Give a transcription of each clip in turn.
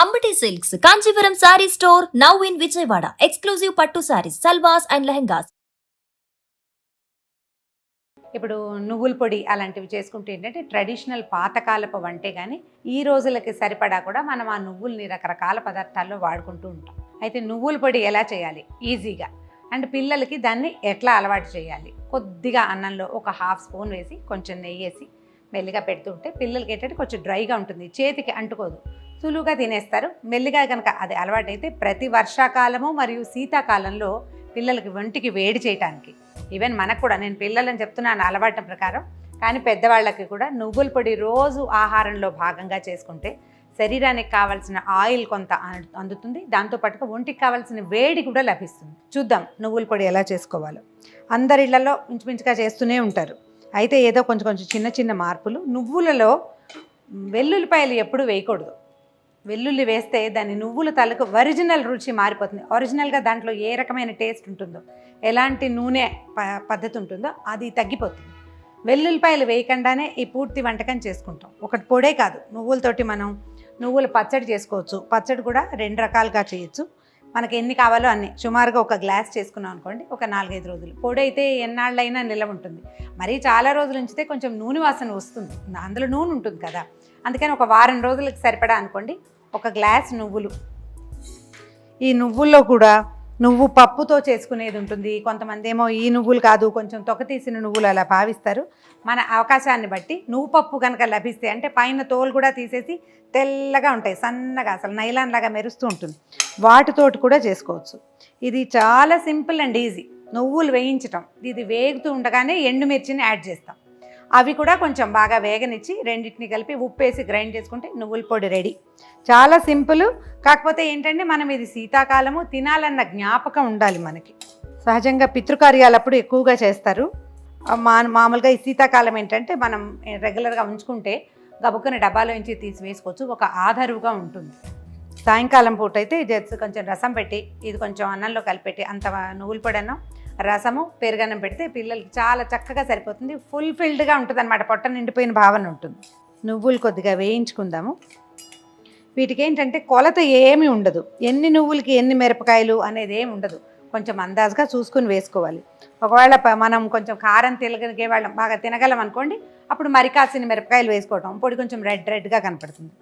Ambati Silks, Kanchipuram Saree Store, now in Vijayawada. Exclusive Pattu Sarees, Salwas and Lehengas. ఇప్పుడు నువ్వుల పొడి అలాంటివి చేసుకుంటే ఏంటంటే ట్రెడిషనల్ పాతకాలపు వంటే కానీ ఈ రోజులకి సరిపడా కూడా మనం ఆ నువ్వుల్ని రకరకాల పదార్థాల్లో వాడుకుంటూ ఉంటాం. అయితే నువ్వుల పొడి ఎలా చేయాలి ఈజీగా అండ్ పిల్లలకి దాన్ని ఎట్లా అలవాటు చేయాలి, కొద్దిగా అన్నంలో ఒక హాఫ్ స్పూన్ వేసి కొంచెం నెయ్యి వేసి మెల్లిగా పెడుతుంటే పిల్లలకి ఏంటంటే కొంచెం డ్రైగా ఉంటుంది, చేతికి అంటుకోదు, సులువుగా తినేస్తారు. మెల్లిగా కనుక అది అలవాటైతే ప్రతి వర్షాకాలము మరియు శీతాకాలంలో పిల్లలకి ఒంటికి వేడి చేయడానికి, ఈవెన్ మనకు కూడా, నేను పిల్లలని చెప్తున్నాను అలవాటు ప్రకారం, కానీ పెద్దవాళ్ళకి కూడా నువ్వుల పొడి రోజు ఆహారంలో భాగంగా చేసుకుంటే శరీరానికి కావాల్సిన ఆయిల్ కొంత అందుతుంది, దాంతోపాటుగా ఒంటికి కావాల్సిన వేడి కూడా లభిస్తుంది. చూద్దాం నువ్వుల పొడి ఎలా చేసుకోవాలో. అందరి ఇళ్లలో ఇంచుమించుగా చేస్తూనే ఉంటారు, అయితే ఏదో కొంచెం కొంచెం చిన్న చిన్న మార్పులు. నువ్వులలో వెల్లుల్లిపాయలు ఎప్పుడు వేయకూడదు. వెల్లుల్లి వేస్తే దాని నువ్వుల తలకు ఒరిజినల్ రుచి మారిపోతుంది. ఒరిజినల్గా దాంట్లో ఏ రకమైన టేస్ట్ ఉంటుందో, ఎలాంటి నూనె పద్ధతి ఉంటుందో అది తగ్గిపోతుంది. వెల్లుల్లిపాయలు వేయకుండానే ఈ పూర్తి వంటకం చేసుకుంటాం. ఒకటి పొడే కాదు, నువ్వులతోటి మనం నువ్వుల పచ్చడి చేసుకోవచ్చు. పచ్చడి కూడా 2 రకాలుగా చేయొచ్చు. మనకి ఎన్ని కావాలో అన్ని, సుమారుగా ఒక గ్లాస్ చేసుకున్నాం అనుకోండి, ఒక 4-5 రోజులు. పొడి అయితే ఎన్నాళ్ళైనా నిల్వ ఉంటుంది. మరీ చాలా రోజులు ఉంచితే కొంచెం నూనె వాసన వస్తుంది, అందులో నూనె ఉంటుంది కదా, అందుకని ఒక వారం రోజులకి సరిపడా అనుకోండి. ఒక గ్లాస్ నువ్వులు. ఈ నువ్వుల్లో కూడా నువ్వు పప్పుతో చేసుకునేది ఉంటుంది, కొంతమంది ఏమో ఈ నువ్వులు కాదు కొంచెం తొక్క తీసిన నువ్వులు అలా భావిస్తారు. మన అవకాశాన్ని బట్టి నువ్వు పప్పు కనుక లభిస్తే, అంటే పైన తోలు కూడా తీసేసి తెల్లగా ఉంటాయి, సన్నగా అసలు నైలాన్ లాగా మెరుస్తూ ఉంటుంది, వాటితోటి కూడా చేసుకోవచ్చు. ఇది చాలా సింపుల్ అండ్ ఈజీ. నువ్వులు వేయించటం, ఇది వేగుతూ ఉండగానే ఎండుమిర్చిని యాడ్ చేస్తాం, అవి కూడా కొంచెం బాగా వేగనిచ్చి రెండింటిని కలిపి ఉప్పేసి గ్రైండ్ చేసుకుంటే నువ్వుల పొడి రెడీ. చాలా సింపుల్. కాకపోతే ఏంటంటే మనం ఇది శీతాకాలము తినాలన్న జ్ఞాపకం ఉండాలి మనకి. సహజంగా పితృకార్యాలప్పుడు ఎక్కువగా చేస్తారు. మామూలుగా ఈ శీతాకాలం ఏంటంటే మనం రెగ్యులర్గా ఉంచుకుంటే గబుక్కున డబ్బాలో నుంచి తీసి వేసుకోవచ్చు, ఒక ఆధారుగా ఉంటుంది. సాయంకాలం పూట అయితే జస్ట్ కొంచెం రసం పెట్టి, ఇది కొంచెం అన్నంలో కలిపెట్టి, అంత నువ్వుల పొడి అన్నం, రసము, పెరుగన్నం పెడితే పిల్లలకి చాలా చక్కగా సరిపోతుంది. ఫుల్ఫిల్డ్గా ఉంటుంది అనమాట, పొట్ట నిండిపోయిన భావన ఉంటుంది. నువ్వులు కొద్దిగా వేయించుకుందాము. వీటికి ఏంటంటే కొలత ఏమీ ఉండదు, ఎన్ని నువ్వులకి ఎన్ని మిరపకాయలు అనేది ఏమి ఉండదు, కొంచెం అందాజుగా చూసుకుని వేసుకోవాలి. ఒకవేళ మనం కొంచెం కారం తినగలిగే వాళ్ళం, బాగా తినగలం అనుకోండి, అప్పుడు మరి కాసిన మిరపకాయలు వేసుకోవటం, పొడి కొంచెం రెడ్గా కనపడుతుంది.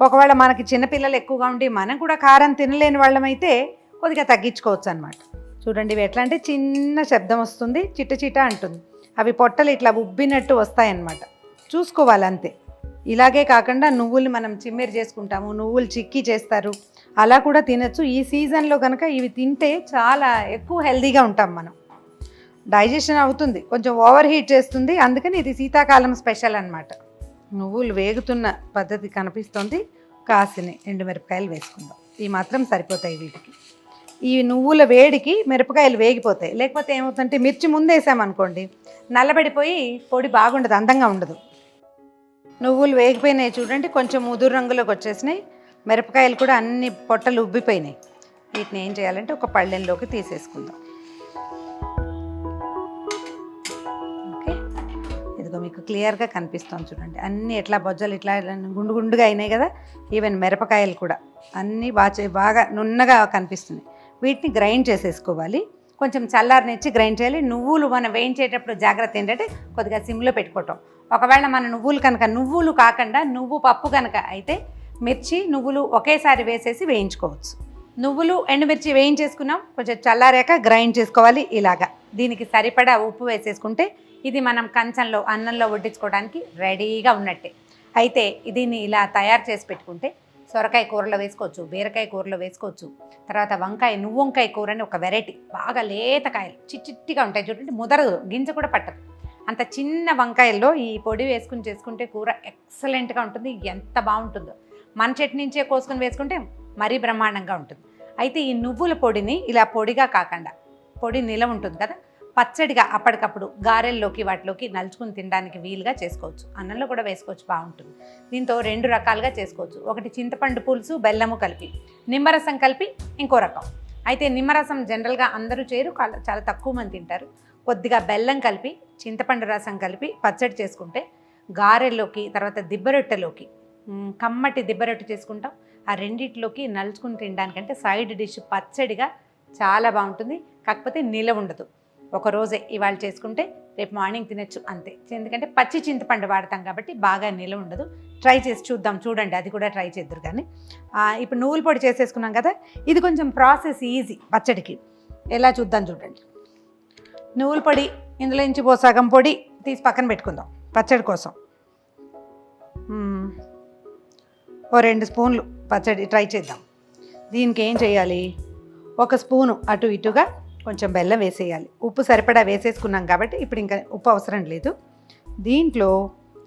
ఒకవేళ మనకి చిన్నపిల్లలు ఎక్కువగా ఉండి మనం కూడా కారం తినలేని వాళ్ళమైతే కొద్దిగా తగ్గించుకోవచ్చు అనమాట. చూడండి ఇవి ఎట్లా అంటే చిన్న శబ్దం వస్తుంది, చిట్ట అంటుంది, అవి పొట్టలు ఇట్లా ఉబ్బినట్టు వస్తాయన్నమాట, చూసుకోవాలి అంతే. ఇలాగే కాకుండా నువ్వులు మనం చిమ్మెరి చేసుకుంటాము, నువ్వులు చిక్కీ చేస్తారు, అలా కూడా తినచ్చు. ఈ సీజన్లో కనుక ఇవి తింటే చాలా ఎక్కువ హెల్తీగా ఉంటాం మనం, డైజెషన్ అవుతుంది, కొంచెం ఓవర్ హీట్ చేస్తుంది, అందుకని ఇది శీతాకాలం స్పెషల్ అనమాట. నువ్వులు వేగుతున్న పద్ధతి కనిపిస్తుంది, కాసిన ఎండుమిరపకాయలు వేసుకుందాం, ఈ మాత్రం సరిపోతాయి వీటికి. ఈ నువ్వుల వేడికి మిరపకాయలు వేగిపోతాయి, లేకపోతే ఏమవుతుందంటే మిర్చి ముందు వేసామనుకోండి నల్లబడిపోయి పొడి బాగుండదు, అందంగా ఉండదు. నువ్వులు వేగిపోయినాయి చూడండి, కొంచెం ముదురు రంగులోకి వచ్చేసినాయి, మిరపకాయలు కూడా అన్ని పొట్టలు ఉబ్బిపోయినాయి. వీటిని ఏం చేయాలంటే ఒక పళ్ళెంలోకి తీసేసుకుందాం. ఓకే, ఇదిగో మీకు క్లియర్గా కనిపిస్తుంది చూడండి, అన్నీ ఎట్లా బొజ్జలు ఇట్లా గుండుగా అయినాయి కదా. ఈవెన్ మిరపకాయలు కూడా అన్నీ బాగా నున్నగా కనిపిస్తున్నాయి. వీటిని గ్రైండ్ చేసేసుకోవాలి, కొంచెం చల్లారనిచ్చి గ్రైండ్ చేయాలి. నువ్వులు మనం వేయించేటప్పుడు జాగ్రత్త ఏంటంటే కొద్దిగా సిమ్లో పెట్టుకోవటం. ఒకవేళ మన నువ్వులు కనుక, నువ్వులు కాకుండా నువ్వు పప్పు కనుక అయితే మిర్చి నువ్వులు ఒకేసారి వేసేసి వేయించుకోవచ్చు. నువ్వులు ఎండుమిర్చి వేయించేసుకున్నాం, కొంచెం చల్లారాక గ్రైండ్ చేసుకోవాలి ఇలాగా. దీనికి సరిపడా ఉప్పు వేసేసుకుంటే ఇది మనం కంచంలో అన్నంలో వడ్డించుకోవడానికి రెడీగా ఉన్నట్టే. అయితే దీన్ని ఇలా తయారు చేసి పెట్టుకుంటే సొరకాయ కూరలో వేసుకోవచ్చు, బీరకాయ కూరలో వేసుకోవచ్చు, తర్వాత నువ్వు వంకాయ కూర అని ఒక వెరైటీ, బాగా లేత కాయలు చిట్టిగా ఉంటాయి చూడండి, ముదరదు, గింజ కూడా పట్టదు, అంత చిన్న వంకాయల్లో ఈ పొడి వేసుకుని చేసుకుంటే కూర ఎక్సలెంట్గా ఉంటుంది. ఎంత బాగుంటుందో, మన చెట్టు నుంచే కోసుకొని వేసుకుంటే మరీ బ్రహ్మాండంగా ఉంటుంది. అయితే ఈ నువ్వుల పొడిని ఇలా పొడిగా కాకుండా, పొడి నిలవ ఉంటుంది కదా, పచ్చడిగా అప్పటికప్పుడు గారెల్లోకి వాటిలోకి నలుచుకుని తినడానికి వీలుగా చేసుకోవచ్చు, అన్నంలో కూడా వేసుకోవచ్చు, బాగుంటుంది. దీంతో 2 రకాలుగా చేసుకోవచ్చు. ఒకటి చింతపండు పులుసు బెల్లము కలిపి, నిమ్మరసం కలిపి ఇంకో రకం. అయితే నిమ్మరసం జనరల్గా అందరూ చేయరు, చాలా తక్కువ మంది తింటారు. కొద్దిగా బెల్లం కలిపి చింతపండు రసం కలిపి పచ్చడి చేసుకుంటే గారెల్లోకి, తర్వాత దిబ్బరొట్టెలోకి, కమ్మటి దిబ్బరొట్టె చేసుకుంటాం, ఆ రెండిట్లోకి నలుచుకుని తినడానికంటే సైడ్ డిష్ పచ్చడిగా చాలా బాగుంటుంది. కాకపోతే నిలవ ఉండదు. ఒక రోజే ఇవాళ చేసుకుంటే రేపు మార్నింగ్ తినచ్చు అంతే. ఎందుకంటే పచ్చి చింతపండు వాడతాం కాబట్టి బాగా నిలవ ఉండదు. ట్రై చేసి చూద్దాం, చూడండి, అది కూడా ట్రై చేద్దరు. కానీ ఇప్పుడు నువ్వుల పొడి చేసేసుకున్నాం కదా, ఇది కొంచెం ప్రాసెస్ ఈజీ పచ్చడికి. ఎలా చూద్దాం చూడండి. నువ్వుల పొడి ఇందులో నుంచి సగం పొడి తీసి పక్కన పెట్టుకుందాం పచ్చడి కోసం. ఓ 2 స్పూన్లు పచ్చడి ట్రై చేద్దాం. దీనికి ఏం చేయాలి, 1 స్పూను అటు ఇటుగా కొంచెం బెల్లం వేసేయాలి. ఉప్పు సరిపడా వేసేసుకున్నాం కాబట్టి ఇప్పుడు ఇంకా ఉప్పు అవసరం లేదు. దీంట్లో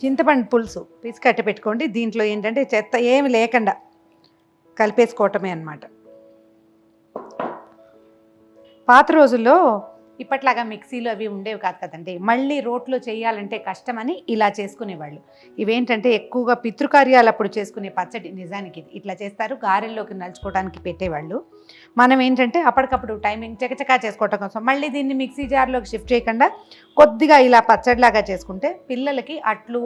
చింతపండు పులుసు పిసికట్టి పెట్టుకోండి. దీంట్లో ఏంటంటే చెత్త ఏమి లేకుండా కలిపేసుకోవటమే అన్నమాట. పాత రోజుల్లో ఇప్పట్లాగా మిక్సీలు అవి ఉండేవి కాదు కదండి. మళ్ళీ రోట్లో చేయాలంటే కష్టమని ఇలా చేసుకునేవాళ్ళు. ఇవేంటంటే ఎక్కువగా పితృకార్యాలు అప్పుడు చేసుకునే పచ్చడి. నిజానికి ఇట్లా చేస్తారు, గారెల్లోకి నలుచుకోవడానికి పెట్టేవాళ్ళు. మనం ఏంటంటే అప్పటికప్పుడు టైమింగ్ చకచకా చేసుకోవటం కోసం మళ్ళీ దీన్ని మిక్సీ జార్లోకి షిఫ్ట్ చేయకుండా కొద్దిగా ఇలా పచ్చడిలాగా చేసుకుంటే పిల్లలకి అట్లు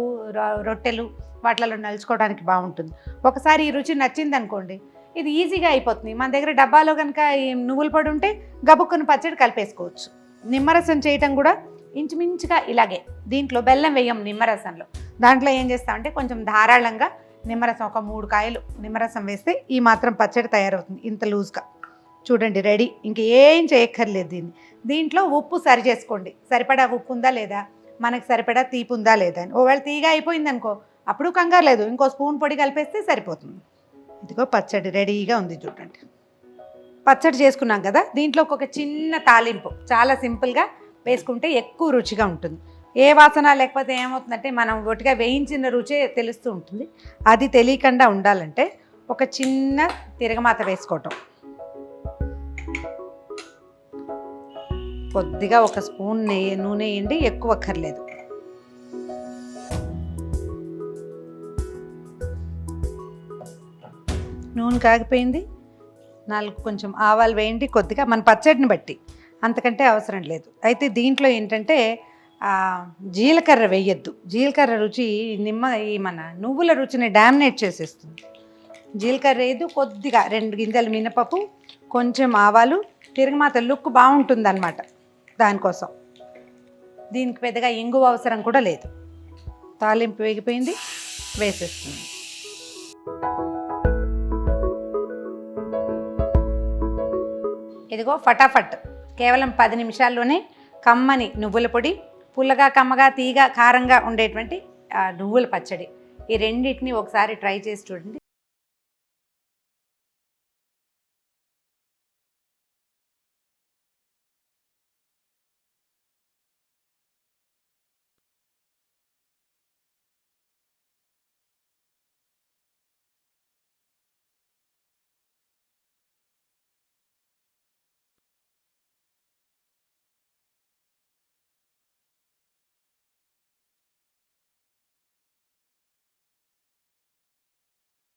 రొట్టెలు వాటిలలో నలుచుకోవడానికి బాగుంటుంది. ఒకసారి ఈ రుచి నచ్చింది అనుకోండి, ఇది ఈజీగా అయిపోతుంది. మన దగ్గర డబ్బాలో కనుక ఈ నువ్వుల పొడి ఉంటే గబుక్కుని పచ్చడి కలిపేసుకోవచ్చు. నిమ్మరసం చేయటం కూడా ఇంచుమించుగా ఇలాగే. దీంట్లో బెల్లం వేయం నిమ్మరసంలో. దాంట్లో ఏం చేస్తామంటే కొంచెం ధారాళంగా నిమ్మరసం, ఒక 3 కాయలు నిమ్మరసం వేస్తే ఈ మాత్రం పచ్చడి తయారవుతుంది. ఇంత లూజ్గా చూడండి, రెడీ. ఇంకేం చేయక్కర్లేదు. దీంట్లో ఉప్పు సరి చేసుకోండి. సరిపడా ఉప్పు ఉందా లేదా, మనకు సరిపడా తీపి ఉందా లేదా అని. ఒకవేళ తీగా అయిపోయింది అనుకో, అప్పుడు కంగారు లేదు, ఇంకో స్పూన్ పొడి కలిపేస్తే సరిపోతుంది. ఇదిగో పచ్చడి రెడీగా ఉంది చూడండి. పచ్చడి చేసుకున్నాం కదా, దీంట్లో ఒక చిన్న తాలింపు చాలా సింపుల్గా వేసుకుంటే ఎక్కువ రుచిగా ఉంటుంది. ఏ వాసన లేకపోతే ఏమవుతుందంటే మనం ఒట్టిగా వేయించిన రుచే తెలుస్తూ ఉంటుంది. అది తెలియకుండా ఉండాలంటే ఒక చిన్న తిరగమాత వేసుకోవటం. కొద్దిగా 1 స్పూన్ నూనె వేయండి, ఎక్కువ అక్కర్లేదు. నూనె కాగిపోయింది. 4 కొంచెం ఆవాలు వేయండి, కొద్దిగా మన పచ్చడిని బట్టి, అంతకంటే అవసరం లేదు. అయితే దీంట్లో ఏంటంటే జీలకర్ర వేయద్దు. జీలకర్ర రుచి ఈ మన నువ్వుల రుచిని డామినేట్ చేసేస్తుంది. జీలకర్ర వేయద్దు. కొద్దిగా 2 గింజలు మినపప్పు, కొంచెం ఆవాలు, తిరగమాత లుక్ బాగుంటుంది అన్నమాట. దానికోసం దీనికి పెద్దగా ఇంగువ అవసరం కూడా లేదు. తాలింపు వేగిపోయింది, వేసేస్తుంది. ఇదిగో ఫటాఫట్ కేవలం 10 నిమిషాల్లోనే కమ్మని నువ్వుల పొడి, పుల్లగా కమ్మగా తీగా కారంగా ఉండేటువంటి నువ్వుల పచ్చడి. ఈ రెండింటిని ఒకసారి ట్రై చేసి చూడండి.